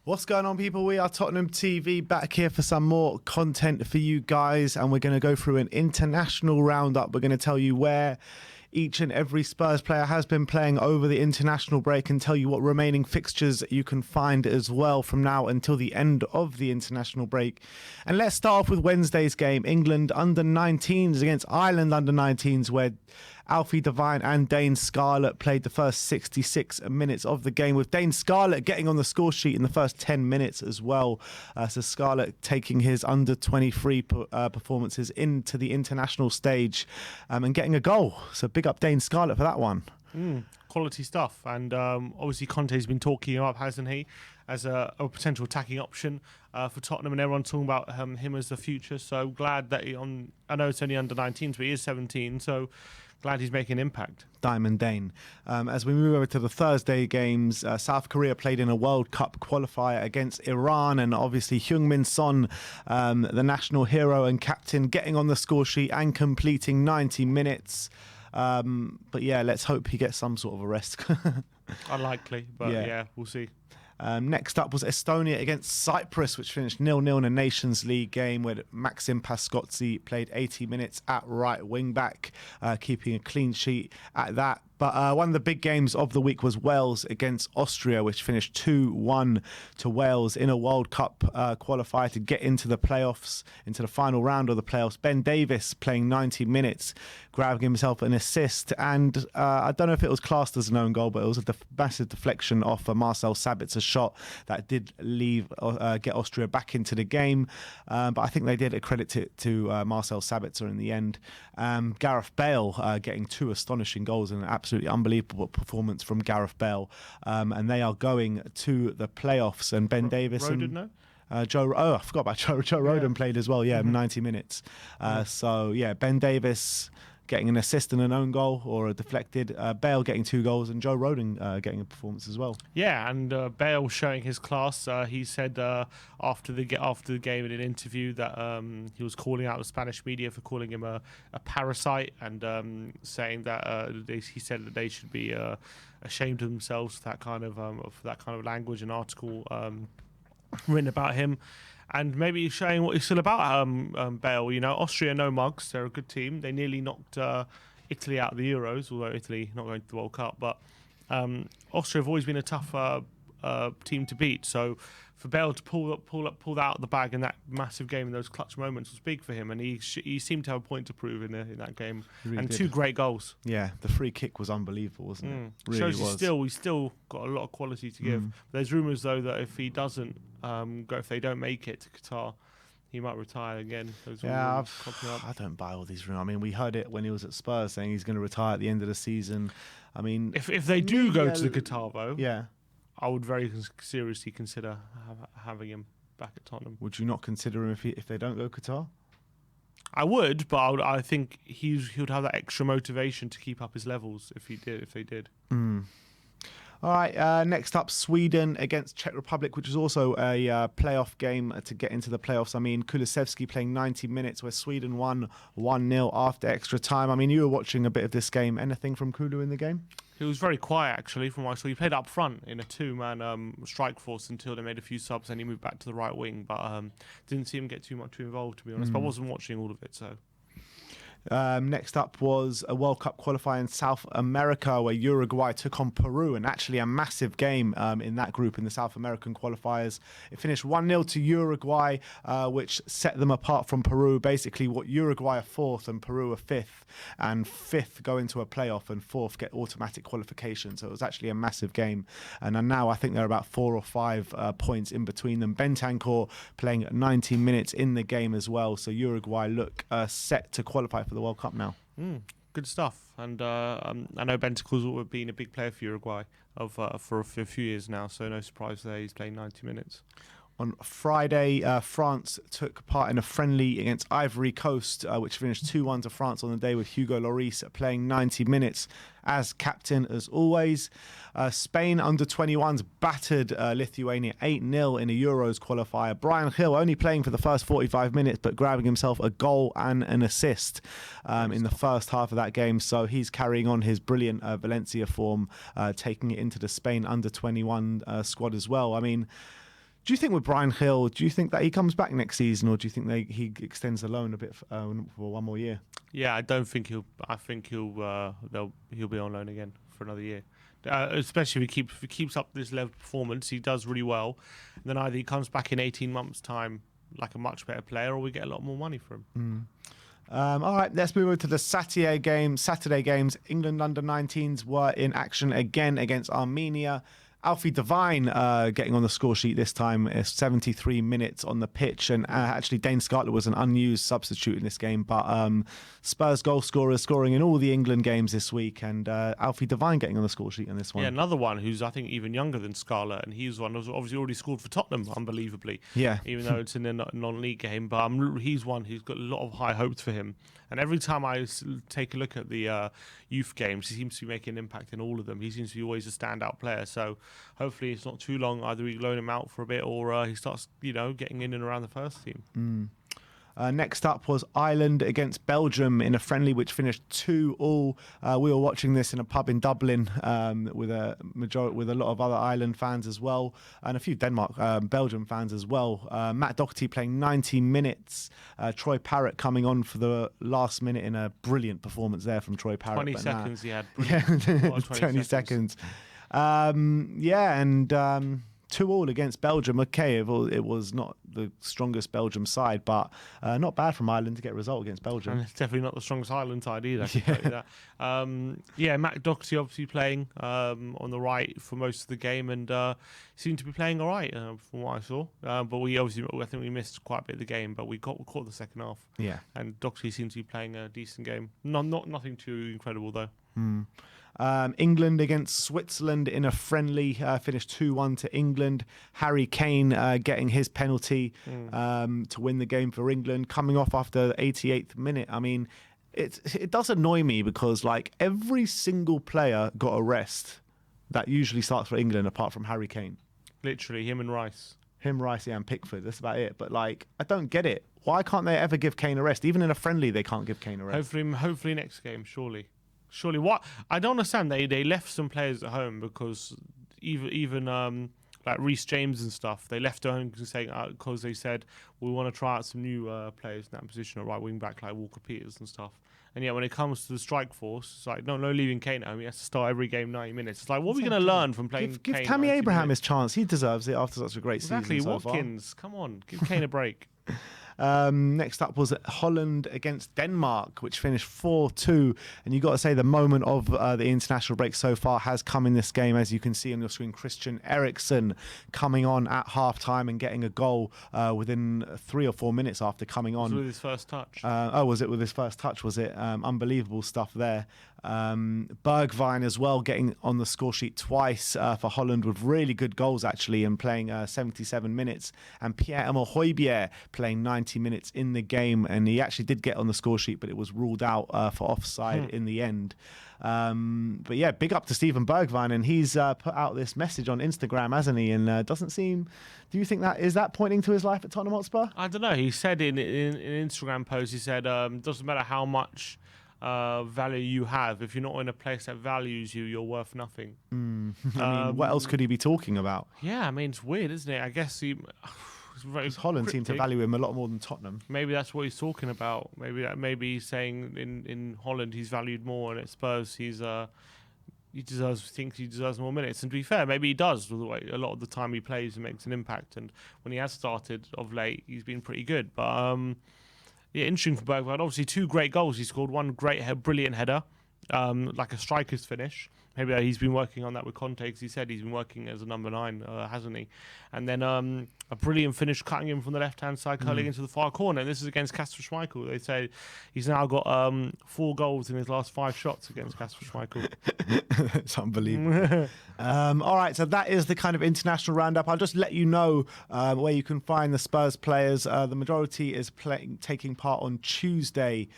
What's going on, people? We are Tottenham TV, back here for some more content for you guys, and we're going to go through an international roundup. We're going to tell you where each and every Spurs player has been playing over the international break and tell you what remaining fixtures you can find as well from now until the end of the international break. And let's start off with Wednesday's game, England under-19s against Ireland under-19s, where Alfie Devine and Dane Scarlett played the first 66 minutes of the game, with Dane Scarlett getting on the score sheet in the first 10 minutes as well. So Scarlett taking his under-23 performances into the international stage and getting a goal. So big up Dane Scarlett for that one. Quality stuff. And obviously Conte's been talking him up, hasn't he, as a potential attacking option for Tottenham, and everyone's talking about him as the future. So glad that I know it's only under-19s, but he is 17, so glad he's making an impact. Diamond Dane. As we move over to the Thursday games, South Korea played in a World Cup qualifier against Iran, and obviously Heung-min Son, the national hero and captain, getting on the score sheet and completing 90 minutes. But yeah, let's hope he gets some sort of a rest. Unlikely, but yeah, we'll see. Next up was Estonia against Cyprus, which finished 0-0 in a Nations League game where Maxim Paskotzi played 80 minutes at right wing back, keeping a clean sheet at that. But one of the big games of the week was Wales against Austria, which finished 2-1 to Wales in a World Cup qualifier to get into the playoffs, into the final round of the playoffs. Ben Davies playing 90 minutes, grabbing himself an assist. And I don't know if it was classed as an own goal, but it was a massive deflection off Marcel Sabitzer's shot that did get Austria back into the game. But I think they did accredit it to Marcel Sabitzer in the end. Gareth Bale getting two astonishing goals in an absolutely unbelievable performance from Gareth Bale, and they are going to the playoffs. And Ben Davies Rodon, I forgot about Joe Rodon played as well. 90 minutes. So yeah, Ben Davies getting an assist and an own goal or a deflected. Bale getting 2 goals, and Joe Rodon getting a performance as well. Yeah, and Bale showing his class. He said after the game in an interview that he was calling out the Spanish media for calling him a parasite, and saying that he said that they should be ashamed of themselves for that kind of language and article written about him. And maybe showing what he's still about, Bale. You know, Austria, no mugs. They're a good team. They nearly knocked Italy out of the Euros, although Italy not going to the World Cup. But Austria have always been a tough team to beat. So for Bale to pull that out of the bag in that massive game in those clutch moments was big for him. And he seemed to have a point to prove in that game. Really and did. 2 great goals. Yeah, the free kick was unbelievable, wasn't it? Really shows was. He's still got a lot of quality to give. There's rumours though that if he doesn't if they don't make it to Qatar, he might retire again. I don't buy all these rumours. I mean, we heard it when he was at Spurs saying he's going to retire at the end of the season. I mean, if they do go to the Qatar though, yeah, I would very seriously consider having him back at Tottenham. Would you not consider him if they don't go Qatar? I would, but I think he would have that extra motivation to keep up his levels if they did. All right, next up, Sweden against Czech Republic, which is also a playoff game to get into the playoffs. I mean, Kulusevski playing 90 minutes where Sweden won 1-0 after extra time. I mean, you were watching a bit of this game. Anything from Kulu in the game? He was very quiet, actually, from what I saw. He played up front in a 2-man strike force until they made a few subs and he moved back to the right wing. But didn't see him get too much involved, to be honest. But I wasn't watching all of it, so... Next up was a World Cup qualifier in South America where Uruguay took on Peru, and actually a massive game in that group in the South American qualifiers. It finished 1-0 to Uruguay, which set them apart from Peru. Basically, what Uruguay are 4th and Peru are 5th, and 5th go into a playoff and 4th get automatic qualification. So it was actually a massive game. And now I think there are about 4 or 5 points in between them. Bentancur playing 90 minutes in the game as well. So Uruguay look set to qualify for the World Cup now. Good stuff. And I know Bentancur's been a big player for Uruguay for a few years now, so no surprise there he's playing 90 minutes. On Friday, France took part in a friendly against Ivory Coast, which finished 2-1 to France on the day, with Hugo Lloris playing 90 minutes as captain as always. Spain under-21s battered Lithuania 8-0 in a Euros qualifier. Bryan Gil only playing for the first 45 minutes, but grabbing himself a goal and an assist in the first half of that game. So he's carrying on his brilliant Valencia form, taking it into the Spain under-21 squad as well. I mean, Do you think with Brian Hill, do you think that he comes back next season, or do you think he extends the loan a bit for one more year? Yeah, I don't think he'll. I think he'll be on loan again for another year. Especially if he keeps up this level of performance, he does really well. Then either he comes back in 18 months' time like a much better player, or we get a lot more money for him. All right, let's move on to the Saturday games. England under-19s were in action again against Armenia. Alfie Devine getting on the score sheet this time, 73 minutes on the pitch. And actually, Dane Scarlett was an unused substitute in this game. But Spurs goal scorers scoring in all the England games this week. And Alfie Devine getting on the score sheet in this one. Yeah, another one who's, I think, even younger than Scarlett. And he's one who's obviously already scored for Tottenham, unbelievably. Yeah. Even though it's in a non-league game. But he's one who's got a lot of high hopes for him. And every time I take a look at the youth games, he seems to be making an impact in all of them. He seems to be always a standout player. So hopefully it's not too long. Either we loan him out for a bit, or he starts, getting in and around the first team. Next up was Ireland against Belgium in a friendly which finished 2-2. We were watching this in a pub in Dublin with a lot of other Ireland fans as well, and a few Belgium fans as well. Matt Doherty playing 90 minutes. Troy Parrott coming on for the last minute in a brilliant performance there from Troy Parrott. 20 seconds he had. Yeah, 20 seconds. And 2-2 against Belgium. Okay, it was not the strongest Belgium side, but not bad from Ireland to get a result against Belgium. And it's definitely not the strongest Ireland side either, I can tell you that. Matt Doherty obviously playing on the right for most of the game, and seemed to be playing all right from what I saw. But I think we missed quite a bit of the game, but we caught the second half. Yeah. And Doherty seemed to be playing a decent game. Nothing too incredible though. England against Switzerland in a friendly, finished 2-1 to England. Harry Kane getting his penalty to win the game for England, coming off after the 88th minute. I mean, it does annoy me because every single player got a rest that usually starts for England apart from Harry Kane. Literally, him and Rice. And Pickford. That's about it. But I don't get it. Why can't they ever give Kane a rest? Even in a friendly, they can't give Kane a rest. Hopefully next game, surely what I don't understand, they left some players at home because even like Reece James and stuff, they left at home because they said we want to try out some new players in that position at right wing back like Walker Peters and stuff. And yet when it comes to the strike force, it's like no leaving Kane at home. He has to start every game 90 minutes. It's like what are we going to learn from playing? Give Kane Tammy Abraham his chance. He deserves it after such a great season. Exactly, so Watkins. Come on, give Kane a break. Next up was Holland against Denmark, which finished 4-2. And you've got to say the moment of the international break so far has come in this game. As you can see on your screen, Christian Eriksen coming on at half-time and getting a goal within 3 or 4 minutes after coming on. It was with his first touch. Was it with his first touch? Was it? Unbelievable stuff there. Bergwijn as well getting on the score sheet twice for Holland with really good goals actually, and playing 77 minutes, and Pierre-Emile Højbjerg playing 90 minutes in the game, and he actually did get on the score sheet but it was ruled out for offside in the end. But yeah, big up to Steven Bergwijn, and he's put out this message on Instagram, hasn't he? And doesn't seem. Do you think that is pointing to his life at Tottenham Hotspur? I don't know. He said in an Instagram post, he said doesn't matter how much value you have, if you're not in a place that values you, you're worth nothing. I mean, what else could he be talking about? Yeah, I mean, it's weird, isn't it? I guess Holland seem to value him a lot more than Tottenham. Maybe that's what he's talking about. Maybe he's saying in Holland he's valued more, and at Spurs thinks he deserves more minutes. And to be fair, maybe he does. A lot of the time he plays and makes an impact, and when he has started of late, he's been pretty good. But yeah, interesting for Bergwijn. Obviously, 2 great goals he scored. One brilliant header, like a striker's finish. Maybe he's been working on that with Conte, because he said he's been working as a number 9, hasn't he? And then a brilliant finish cutting him from the left-hand side, curling into the far corner. And this is against Kasper Schmeichel. They say he's now got 4 goals in his last 5 shots against Kasper Schmeichel. It's unbelievable. All right, so that is the kind of international roundup. I'll just let you know where you can find the Spurs players. The majority is taking part on Tuesday.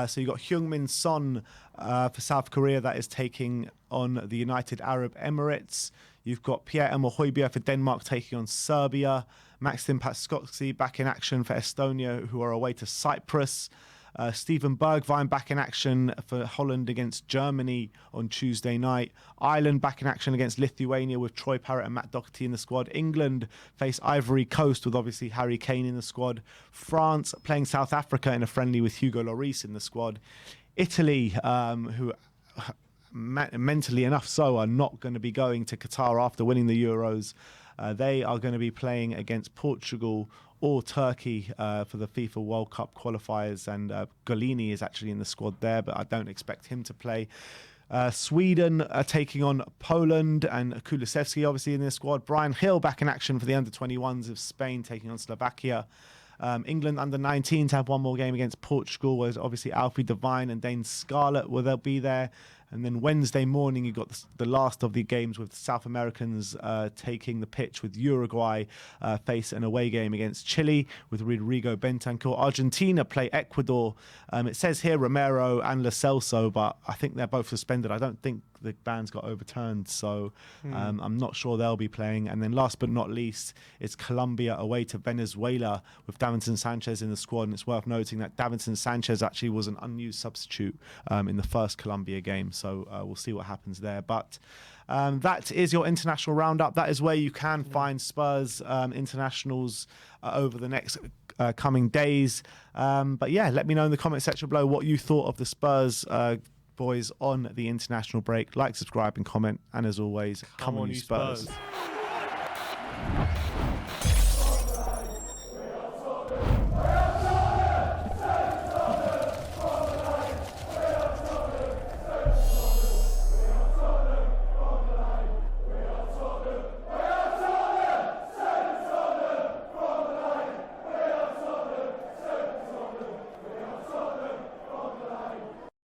So you've got Heung-min Son for South Korea, that is taking on the United Arab Emirates. You've got Pierre-Emile Højbjerg for Denmark taking on Serbia. Maxim Paskotski back in action for Estonia, who are away to Cyprus. Steven Bergwijn back in action for Holland against Germany on Tuesday night. Ireland back in action against Lithuania with Troy Parrott and Matt Doherty in the squad. England face Ivory Coast with obviously Harry Kane in the squad. France playing South Africa in a friendly with Hugo Lloris in the squad. Italy, who mentally enough so are not going to be going to Qatar after winning the Euros. They are going to be playing against Portugal or Turkey for the FIFA World Cup qualifiers, and Golini is actually in the squad there, but I don't expect him to play. Sweden are taking on Poland, and Kulusevski obviously in the squad. Brian Hill back in action for the under-21s of Spain, taking on Slovakia. England under-19s have one more game against Portugal, whereas obviously Alfie Devine and Dane Scarlett will be there. And then Wednesday morning, you've got the last of the games with South Americans taking the pitch with Uruguay, face an away game against Chile with Rodrigo Bentancur. Argentina play Ecuador. It says here Romero and Lo Celso, but I think they're both suspended. I don't think the ban's got overturned, so I'm not sure they'll be playing. And then last but not least, it's Colombia away to Venezuela with Davinson Sanchez in the squad. And it's worth noting that Davinson Sanchez actually was an unused substitute in the first Colombia game. So we'll see what happens there. But that is your international roundup. That is where you can find Spurs internationals over the next coming days. But yeah, let me know in the comment section below what you thought of the Spurs boys on the international break. Like, subscribe and comment. And as always, come on you Spurs.